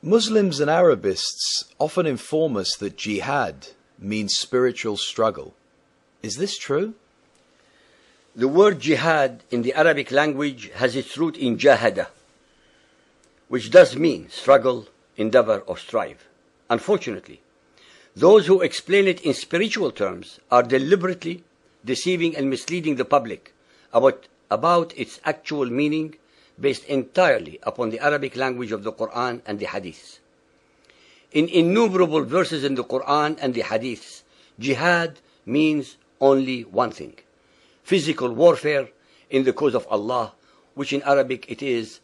Muslims and Arabists often inform us that jihad means spiritual struggle. Is this true? The word jihad in the Arabic language has its root in jahada, which does mean struggle, endeavor, or strive. Unfortunately, those who explain it in spiritual terms are deliberately deceiving and misleading the public about its actual meaning, based entirely upon the Arabic language of the Quran and the Hadiths. In innumerable verses in the Quran and the Hadiths, jihad means only one thing: physical warfare in the cause of Allah, which in Arabic it is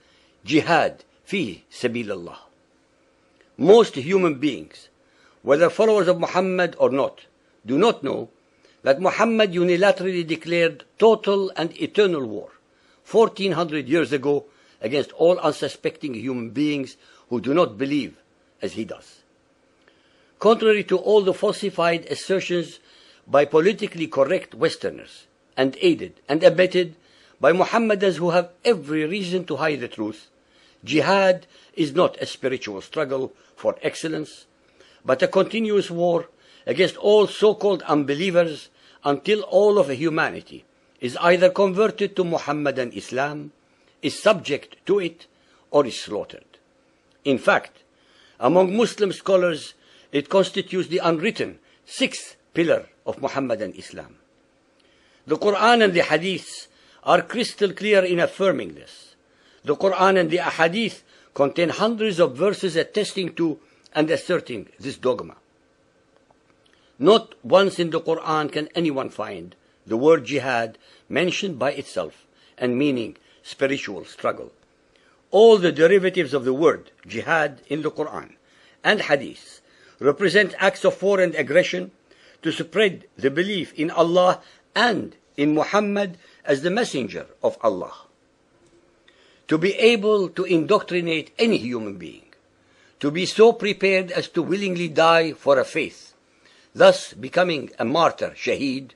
jihad fi sabilillah. Most human beings, whether followers of Muhammad or not, do not know that Muhammad unilaterally declared total and eternal war 1400 years ago against all unsuspecting human beings who do not believe as he does. Contrary to all the falsified assertions by politically correct Westerners, and aided and abetted by Mohammedans who have every reason to hide the truth, jihad is not a spiritual struggle for excellence, but a continuous war against all so-called unbelievers until all of humanity is either converted to Mohammedan Islam, is subject to it, or is slaughtered. In fact, among Muslim scholars, it constitutes the unwritten sixth pillar of Mohammedan Islam. The Quran and the Hadiths are crystal clear in affirming this. The Quran and the Hadith contain hundreds of verses attesting to and asserting this dogma. Not once in the Quran can anyone find the word jihad mentioned by itself and meaning spiritual struggle. All the derivatives of the word jihad in the Quran and Hadith represent acts of war and aggression to spread the belief in Allah and in Muhammad as the messenger of Allah. To be able to indoctrinate any human being, to be so prepared as to willingly die for a faith, thus becoming a martyr, shaheed,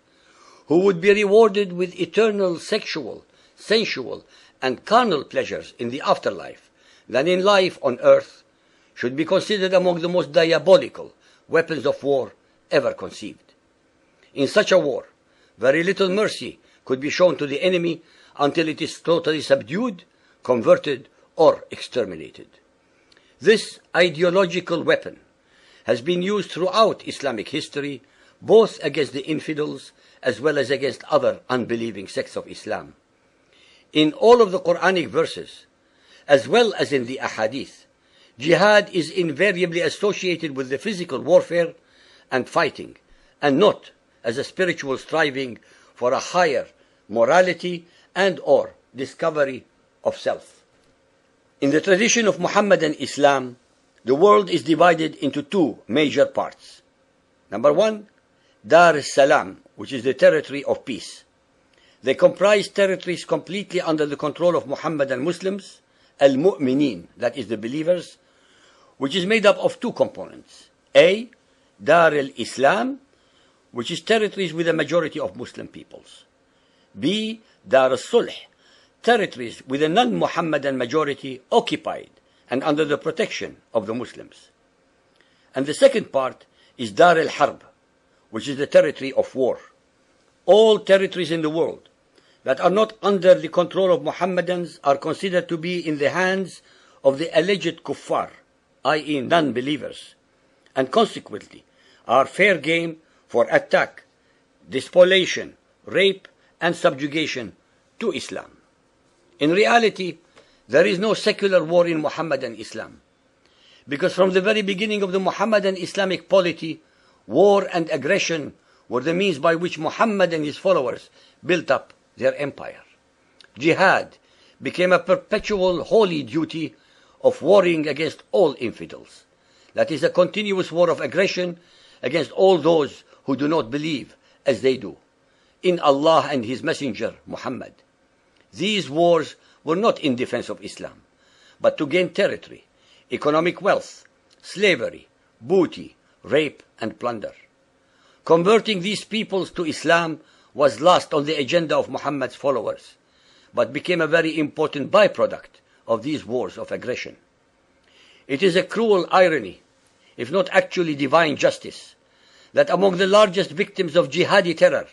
who would be rewarded with eternal sexual, sensual, and carnal pleasures in the afterlife than in life on earth, should be considered among the most diabolical weapons of war ever conceived. In such a war, very little mercy could be shown to the enemy until it is totally subdued, converted, or exterminated. This ideological weapon has been used throughout Islamic history, both against the infidels as well as against other unbelieving sects of Islam. In all of the Quranic verses, as well as in the Ahadith, jihad is invariably associated with the physical warfare and fighting, and not as a spiritual striving for a higher morality and or discovery of self. In the tradition of Muhammadan Islam, the world is divided into two major parts. Number one, Dar es-Salam, which is the territory of peace. They comprise territories completely under the control of Muhammadan Muslims, al-Mu'mineen, that is the believers, which is made up of two components. A, Dar al-Islam, which is territories with a majority of Muslim peoples. B, Dar al-Sulh, territories with a non-Muhammadan majority occupied and under the protection of the Muslims. And the second part is Dar al-Harb, which is the territory of war. All territories in the world that are not under the control of Muhammadans are considered to be in the hands of the alleged kuffar, i.e. non-believers, and consequently are fair game for attack, despoliation, rape, and subjugation to Islam. In reality, there is no secular war in Muhammadan Islam, because from the very beginning of the Muhammadan Islamic polity, war and aggression were the means by which Muhammad and his followers built up their empire. Jihad became a perpetual holy duty of warring against all infidels. That is a continuous war of aggression against all those who do not believe as they do in Allah and His Messenger Muhammad. These wars were not in defense of Islam, but to gain territory, economic wealth, slavery, booty, rape, and plunder. Converting these peoples to Islam was last on the agenda of Muhammad's followers, but became a very important byproduct of these wars of aggression. It is a cruel irony, if not actually divine justice, that among the largest victims of jihadi terror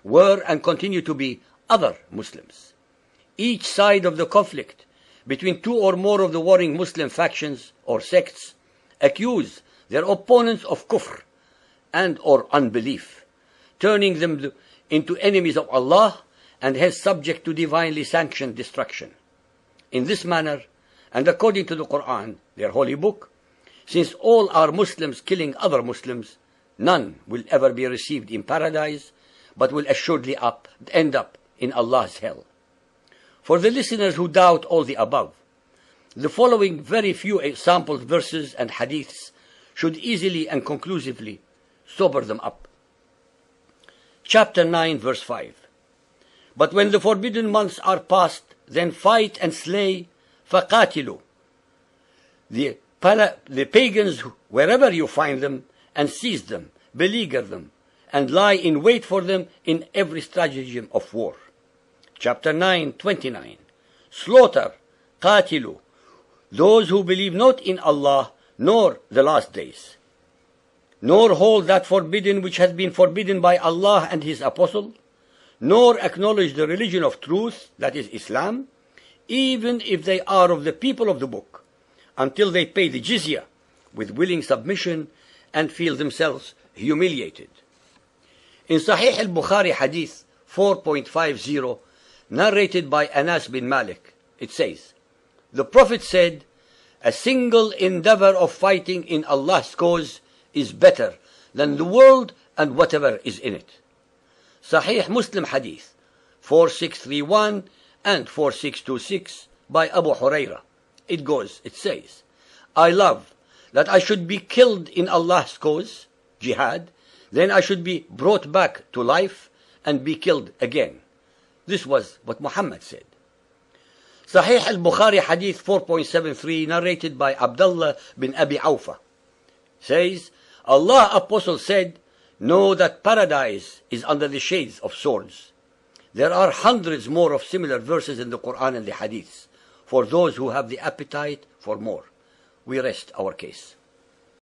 were and continue to be other Muslims. Each side of the conflict between two or more of the warring Muslim factions or sects accuse their opponents of kufr and or unbelief, turning them into enemies of Allah and hence subject to divinely sanctioned destruction. In this manner, and according to the Quran, their holy book, since all are Muslims killing other Muslims, none will ever be received in paradise, but will assuredly end up in Allah's hell. For the listeners who doubt all the above, the following very few example verses and hadiths should easily and conclusively sober them up. Chapter 9, verse 5. But when the forbidden months are past, then fight and slay, فَقَاتِلُوا. The pagans, wherever you find them, and seize them, beleaguer them, and lie in wait for them in every stratagem of war. Chapter 9, 29. Slaughter, قَاتِلُوا, those who believe not in Allah, nor the last days, nor hold that forbidden which has been forbidden by Allah and His Apostle, nor acknowledge the religion of truth, that is Islam, even if they are of the people of the book, until they pay the jizya with willing submission and feel themselves humiliated. In Sahih al-Bukhari Hadith 4.50, narrated by Anas bin Malik, it says, the Prophet said, a single endeavor of fighting in Allah's cause is better than the world and whatever is in it. Sahih Muslim Hadith 4631 and 4626 by Abu Huraira. It says, I love that I should be killed in Allah's cause, jihad, then I should be brought back to life and be killed again. This was what Muhammad said. Sahih al-Bukhari Hadith 4.73, narrated by Abdullah bin Abi Awfa, says, Allah Apostle said, know that paradise is under the shades of swords. There are hundreds more of similar verses in the Quran and the Hadiths, for those who have the appetite for more. We rest our case.